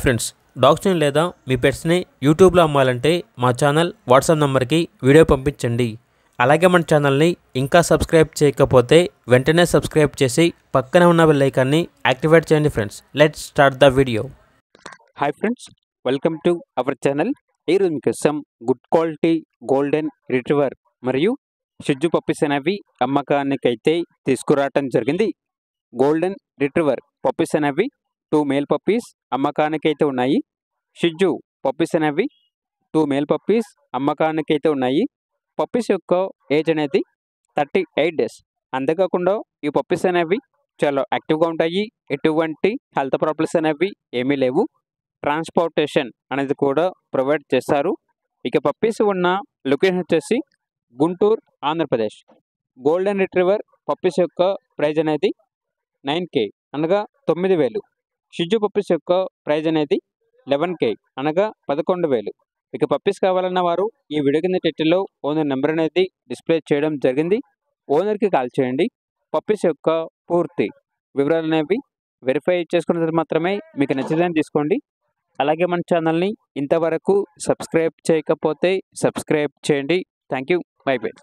Friends, డాగ్స్ని లేదా మీ పెట్స్ని యూట్యూబ్లో అమ్మాలంటే మా ఛానల్ వాట్సాప్ నెంబర్కి వీడియో పంపించండి. అలాగే మన ఛానల్ని ఇంకా సబ్స్క్రైబ్ చేయకపోతే వెంటనే సబ్స్క్రైబ్ చేసి పక్కనే ఉన్న బెల్ ఐకాన్ని యాక్టివేట్ చేయండి. Friends, let's start the video. Hi friends, welcome to our channel. ఈరోజు మీకోసం గుడ్ క్వాలిటీ గోల్డెన్ రిట్రీవర్ మరియు షిట్జు పప్పీస్ అనేవి అమ్మకానికైతే తీసుకురావటం జరిగింది. గోల్డెన్ రిట్రీవర్ పప్పీస్ అనేవి 2 మేల్ పప్పీస్ అమ్మకానికైతే ఉన్నాయి. షిట్జు పప్పీస్ అనేవి 2 మేల్ పప్పీస్ అమ్మకానికైతే ఉన్నాయి. పప్పీస్ యొక్క ఏజ్ అనేది 38 డేస్. అంతేకాకుండా ఈ పప్పీస్ అనేవి చాలా యాక్టివ్గా ఉంటాయి. ఎటువంటి హెల్త్ ప్రాబ్లమ్స్ అనేవి ఏమీ లేవు. ట్రాన్స్పోర్టేషన్ అనేది కూడా ప్రొవైడ్ చేస్తారు. ఇక పప్పీస్ ఉన్న లొకేషన్ వచ్చేసి Guntur, Andhra Pradesh. Golden retriever puppies యొక్క ప్రైజ్ అనేది 9K అనగా 9,000. షిట్జు పప్పీస్ యొక్క ప్రైజ్ అనేది 11K అనగా 11,000. ఇక పప్పీస్ కావాలన్న వారు ఈ వీడియో కింద టైటిల్లో ఓనర్ నెంబర్ అనేది డిస్ప్లే చేయడం జరిగింది. ఓనర్కి కాల్ చేయండి. పప్పీస్ యొక్క పూర్తి వివరాలు అనేవి వెరిఫై చేసుకున్న తర్వాత మాత్రమే మీకు నచ్చిదని తీసుకోండి. అలాగే మన ఛానల్ని ఇంతవరకు సబ్స్క్రైబ్ చేయకపోతే సబ్స్క్రైబ్ చేయండి. Thank you. By by.